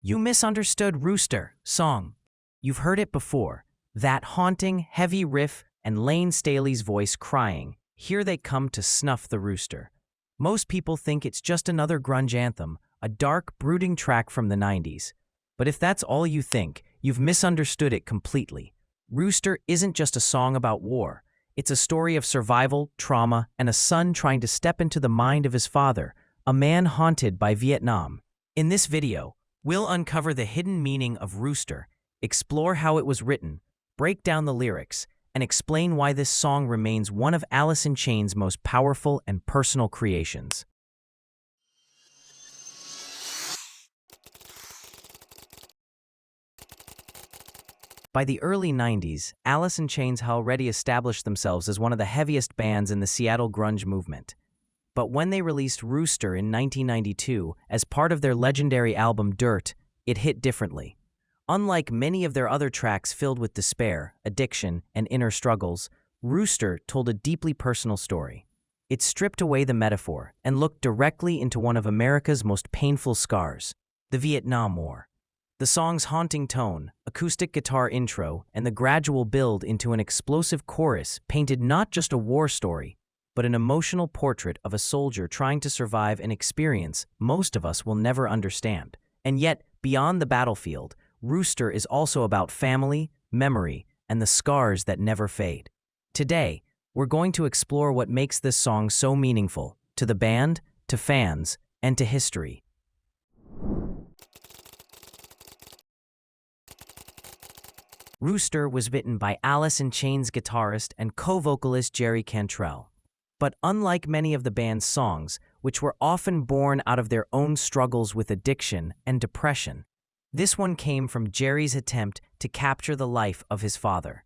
You misunderstood Rooster song. You've heard it before. That haunting, heavy riff and Lane Staley's voice crying, "Here they come to snuff the rooster." Most people think it's just another grunge anthem, a dark, brooding track from the 90s. But if that's all you think, you've misunderstood it completely. Rooster isn't just a song about war. It's a story of survival, trauma, and a son trying to step into the mind of his father, a man haunted by Vietnam. In this video, we'll uncover the hidden meaning of Rooster, explore how it was written, break down the lyrics, and explain why this song remains one of Alice in Chains' most powerful and personal creations. By the early 90s, Alice in Chains had already established themselves as one of the heaviest bands in the Seattle grunge movement. But when they released Rooster in 1992 as part of their legendary album Dirt, it hit differently. Unlike many of their other tracks filled with despair, addiction, and inner struggles, Rooster told a deeply personal story. It stripped away the metaphor and looked directly into one of America's most painful scars, the Vietnam War. The song's haunting tone, acoustic guitar intro, and the gradual build into an explosive chorus painted not just a war story, but an emotional portrait of a soldier trying to survive an experience most of us will never understand. And yet, beyond the battlefield, Rooster is also about family, memory, and the scars that never fade. Today, we're going to explore what makes this song so meaningful to the band, to fans, and to history. Rooster was written by Alice in Chains guitarist and co-vocalist Jerry Cantrell. But unlike many of the band's songs, which were often born out of their own struggles with addiction and depression, this one came from Jerry's attempt to capture the life of his father.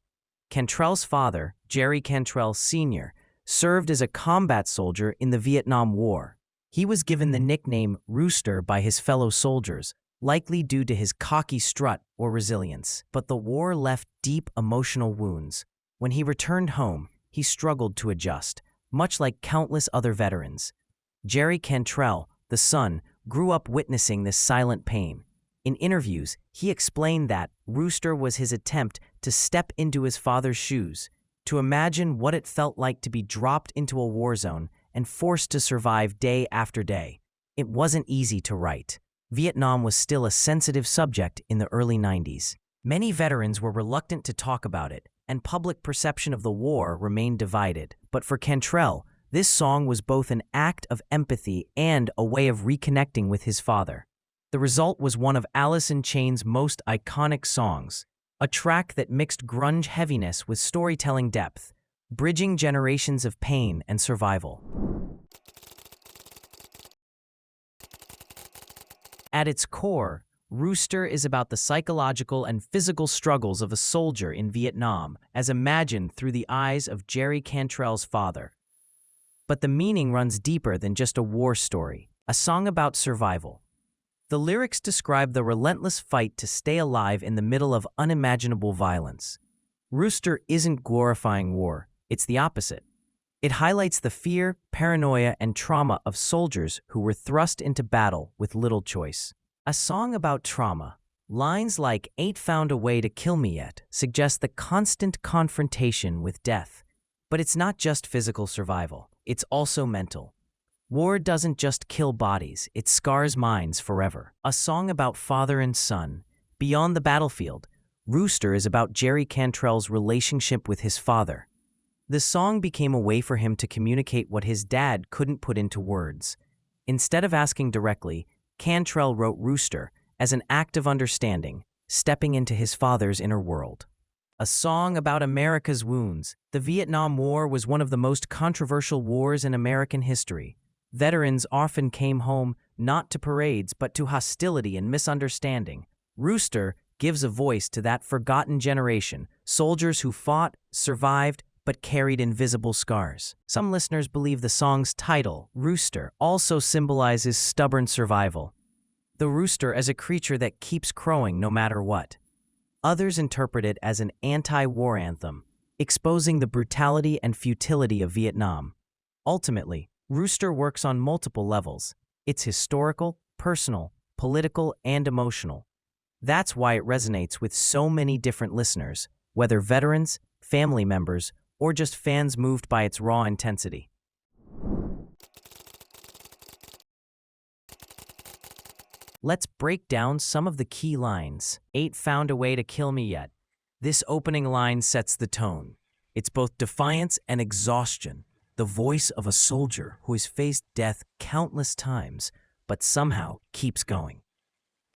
Cantrell's father, Jerry Cantrell Sr., served as a combat soldier in the Vietnam War. He was given the nickname Rooster by his fellow soldiers, likely due to his cocky strut or resilience. But the war left deep emotional wounds. When he returned home, he struggled to adjust, much like countless other veterans. Jerry Cantrell, the son, grew up witnessing this silent pain. In interviews, he explained that Rooster was his attempt to step into his father's shoes, to imagine what it felt like to be dropped into a war zone and forced to survive day after day. It wasn't easy to write. Vietnam was still a sensitive subject in the early 90s. Many veterans were reluctant to talk about it, and public perception of the war remained divided. But for Cantrell, this song was both an act of empathy and a way of reconnecting with his father. The result was one of Alice in Chains' most iconic songs, a track that mixed grunge heaviness with storytelling depth, bridging generations of pain and survival. At its core, Rooster is about the psychological and physical struggles of a soldier in Vietnam, as imagined through the eyes of Jerry Cantrell's father. But the meaning runs deeper than just a war story, a song about survival. The lyrics describe the relentless fight to stay alive in the middle of unimaginable violence. Rooster isn't glorifying war, it's the opposite. It highlights the fear, paranoia, and trauma of soldiers who were thrust into battle with little choice. A song about trauma. Lines like "Ain't found a way to kill me yet" suggest the constant confrontation with death. But it's not just physical survival, it's also mental. War doesn't just kill bodies, it scars minds forever. A song about father and son. Beyond the battlefield, Rooster is about Jerry Cantrell's relationship with his father. The song became a way for him to communicate what his dad couldn't put into words. Instead of asking directly, Cantrell wrote Rooster as an act of understanding, stepping into his father's inner world. A song about America's wounds. The Vietnam War was one of the most controversial wars in American history. Veterans often came home not to parades but to hostility and misunderstanding. Rooster gives a voice to that forgotten generation, soldiers who fought, survived, but carried invisible scars. Some listeners believe the song's title, Rooster, also symbolizes stubborn survival. The rooster as a creature that keeps crowing no matter what. Others interpret it as an anti-war anthem, exposing the brutality and futility of Vietnam. Ultimately, Rooster works on multiple levels. It's historical, personal, political, and emotional. That's why it resonates with so many different listeners, whether veterans, family members, or just fans moved by its raw intensity. Let's break down some of the key lines. "Ain't found a way to kill me yet." This opening line sets the tone. It's both defiance and exhaustion, the voice of a soldier who has faced death countless times, but somehow keeps going.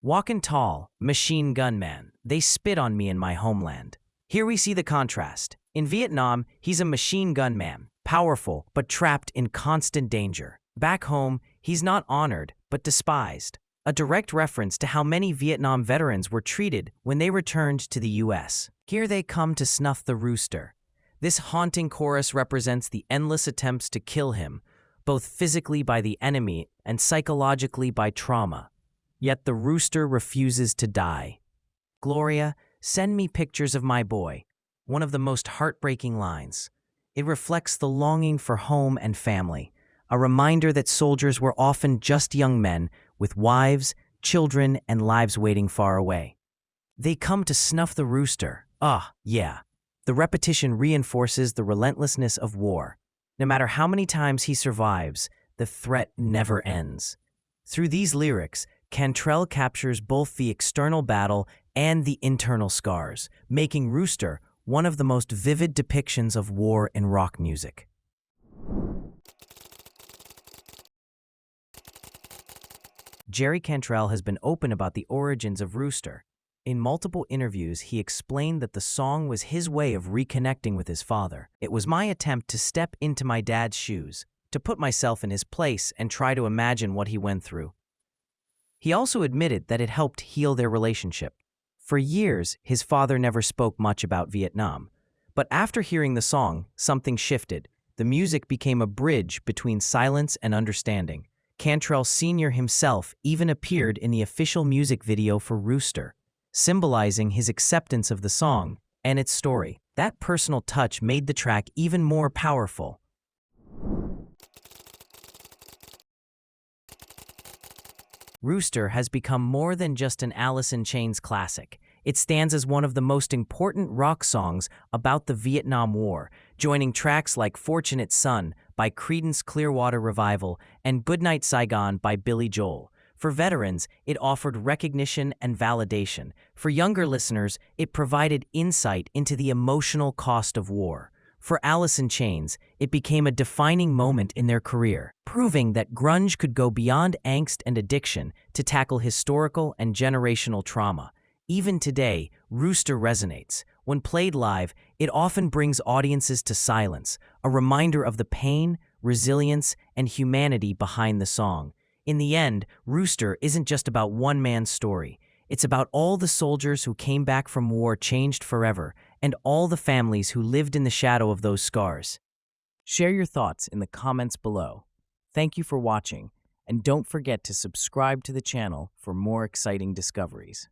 "Walkin' tall, machine gun man, they spit on me in my homeland." Here we see the contrast. In Vietnam, he's a machine gun man, powerful but trapped in constant danger. Back home, he's not honored but despised. A direct reference to how many Vietnam veterans were treated when they returned to the U.S. Here they come to snuff the rooster. This haunting chorus represents the endless attempts to kill him, both physically by the enemy and psychologically by trauma. Yet the rooster refuses to die. "Gloria, send me pictures of my boy." One of the most heartbreaking lines. It reflects the longing for home and family, a reminder that soldiers were often just young men with wives, children, and lives waiting far away. "They come to snuff the rooster." Yeah. The repetition reinforces the relentlessness of war. No matter how many times he survives, the threat never ends. Through these lyrics, Cantrell captures both the external battle and the internal scars, making Rooster one of the most vivid depictions of war in rock music. Jerry Cantrell has been open about the origins of Rooster. In multiple interviews, he explained that the song was his way of reconnecting with his father. "It was my attempt to step into my dad's shoes, to put myself in his place and try to imagine what he went through." He also admitted that it helped heal their relationship. For years, his father never spoke much about Vietnam. But after hearing the song, something shifted. The music became a bridge between silence and understanding. Cantrell Sr. himself even appeared in the official music video for Rooster, symbolizing his acceptance of the song and its story. That personal touch made the track even more powerful. Rooster has become more than just an Alice in Chains classic. It stands as one of the most important rock songs about the Vietnam War, joining tracks like "Fortunate Son" by Creedence Clearwater Revival and "Goodnight Saigon" by Billy Joel. For veterans, it offered recognition and validation. For younger listeners, it provided insight into the emotional cost of war. For Alice in Chains, it became a defining moment in their career, proving that grunge could go beyond angst and addiction to tackle historical and generational trauma. Even today, Rooster resonates. When played live, it often brings audiences to silence, a reminder of the pain, resilience, and humanity behind the song. In the end, Rooster isn't just about one man's story. It's about all the soldiers who came back from war changed forever, and all the families who lived in the shadow of those scars. Share your thoughts in the comments below. Thank you for watching, and don't forget to subscribe to the channel for more exciting discoveries.